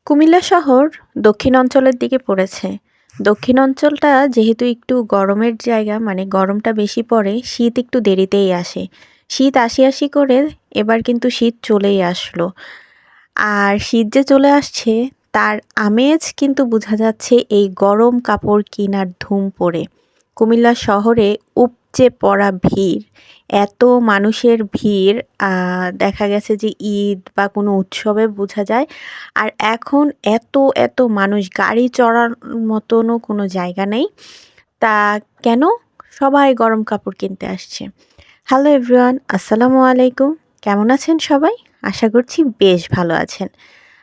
কুমিল্লা শহর দক্ষিণ অঞ্চলের দিকে পড়েছে। দক্ষিণ অঞ্চলটা যেহেতু একটু গরমের জায়গা, মানে গরমটা বেশি পড়ে, শীত একটু দেরিতেই আসে। শীত আসি আসি করে এবার কিন্তু শীত চলেই আসলো। আর শীত যে চলে আসছে তার আমেজ কিন্তু বোঝা যাচ্ছে এই গরম কাপড় কিনার ধুম পড়ে। কুমিল্লা শহরে উপচে পড়া ভিড়, এত মানুষের ভিড় দেখা গেছে যে ঈদ বা কোনো উৎসবে বোঝা যায়। আর এখন এত এত মানুষ, গাড়ি চড়ার মতনও কোনো জায়গা নেই। তা কেন? সবাই গরম কাপড় কিনতে আসছে। হ্যালো এভরিওয়ান, আসসালামু আলাইকুম। কেমন আছেন সবাই? আশা করছি বেশ ভালো আছেন।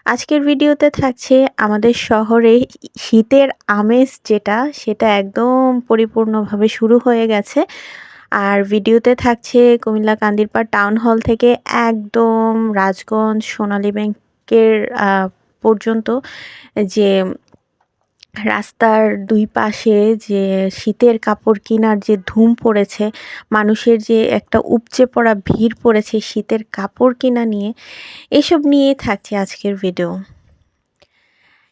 আজকের ভিডিওতে থাকছে আমাদের শহরে শীতের আমেজ যেটা, সেটা একদম পরিপূর্ণভাবে শুরু হয়ে গেছে। আর ভিডিওতে থাকছে কুমিল্লা কান্দিরপাড় টাউন হল থেকে একদম রাজগঞ্জ সোনালী ব্যাংকের পর্যন্ত যে রাস্তার দুই পাশে যে শীতের কাপড় কেনার যে ধুম পড়েছে, মানুষের যে একটা উপচে পড়া ভিড় পড়েছে শীতের কাপড় কেনা নিয়ে, এসব নিয়েই থাকছে আজকের ভিডিও।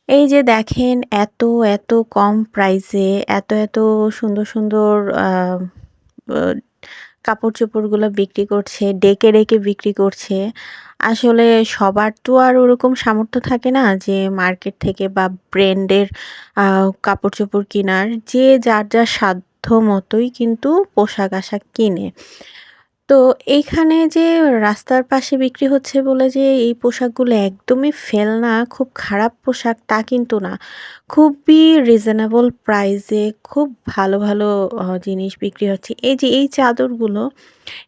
এই যে দেখেন, এত এত কম প্রাইসে এত এত সুন্দর সুন্দর কাপড় চোপড়গুলো বিক্রি করছে, ডেকে ডেকে বিক্রি করছে। আসলে সবার তো আর ওরকম সামর্থ্য থাকে না যে মার্কেট থেকে বা ব্র্যান্ডের কাপড় চোপড় কেনার। যে যার যার সাধ্য মতোই কিন্তু পোশাক আশাক কিনে। তো এইখানে যে রাস্তার পাশে বিক্রি হচ্ছে বলে যে এই পোশাকগুলো একদমই ফেলনা, খুব খারাপ পোশাক তা কিন্তু না। খুবই রিজনেবল প্রাইসে খুব ভালো ভালো জিনিস বিক্রি হচ্ছে। এই যে এই চাদরগুলো,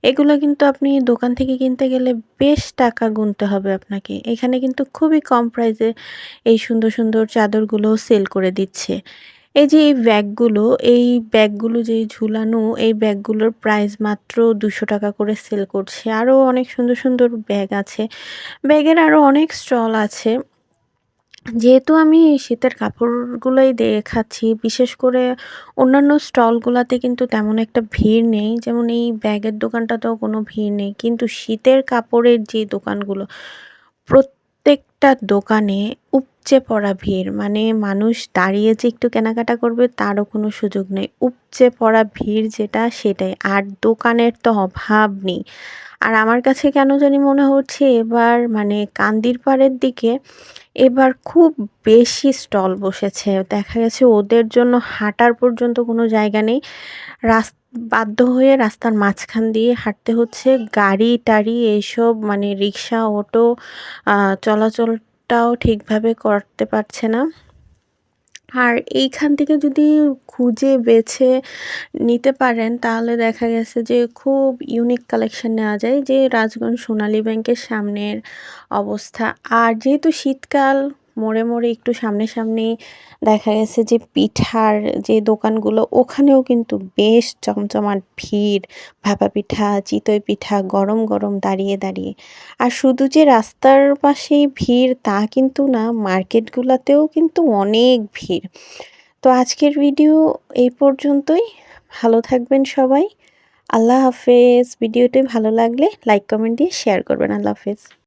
এগুলো কিন্তু আপনি দোকান থেকে কিনতে গেলে বেশ টাকা গুনতে হবে আপনাকে। এখানে কিন্তু খুবই কম প্রাইসে এই সুন্দর সুন্দর চাদরগুলো সেল করে দিচ্ছে। এই যে এই ব্যাগগুলো যে ঝুলানো, এই ব্যাগগুলোর প্রাইস মাত্র ৳200 করে সেল করছে। আরও অনেক সুন্দর সুন্দর ব্যাগ আছে। ব্যাগের আরও অনেক স্টল আছে। যেহেতু আমি শীতের কাপড়গুলোই দেখাচ্ছি, বিশেষ করে অন্যান্য স্টলগুলাতে কিন্তু তেমন একটা ভিড় নেই। যেমন এই ব্যাগের দোকানটাতেও কোনো ভিড় নেই। কিন্তু শীতের কাপড়ের যে দোকানগুলো, প্রত্যেকটা দোকানে উপচে পড়া ভিড়। মানে মানুষ দাঁড়িয়ে যে একটু কেনাকাটা করবে তারও কোনো সুযোগ নেই। উপচে পড়া ভিড় যেটা, সেটাই। আর দোকানের তো অভাব নেই। আর আমার কাছে কেন জানি মনে হচ্ছে এবার, মানে কান্দিরপাড়ের দিকে এবার খুব বেশি স্টল বসেছে। দেখা গেছে ওদের জন্য হাঁটার পর্যন্ত কোনো জায়গা নেই। রাস বাধ্য হয়ে রাস্তার মাঝখান দিয়ে হাঁটতে হচ্ছে। গাড়ি-টাড়ি এইসব, মানে রিক্সা, অটো আ চলাচলটাও ঠিকভাবে করতে পারছে না। আর এইখান থেকে যদি খুঁজে বেছে নিতে পারেন তাহলে দেখা গেছে যে খুব ইউনিক কালেকশন নেওয়া যায়। যে রাজগঞ্জ সোনালী ব্যাংকের সামনের অবস্থা। আর যেহেতু শীতকাল, মোড়ে মোড়ে একটু সামনে সামনেই দেখা গেছে যে পিঠার যে দোকানগুলো, ওখানেও কিন্তু বেশ জমজমাট ভিড়। ভাপা পিঠা, চিতই পিঠা গরম গরম দাঁড়িয়ে দাঁড়িয়ে। আর শুধু যে রাস্তার পাশেই ভিড় তা কিন্তু না, মার্কেটগুলোতেও কিন্তু অনেক ভিড়। তো আজকের ভিডিও এই পর্যন্তই। ভালো থাকবেন সবাই। আল্লাহ হাফেজ। ভিডিওটি ভালো লাগলে লাইক কমেন্ট দিয়ে শেয়ার করবেন। আল্লাহ হাফেজ।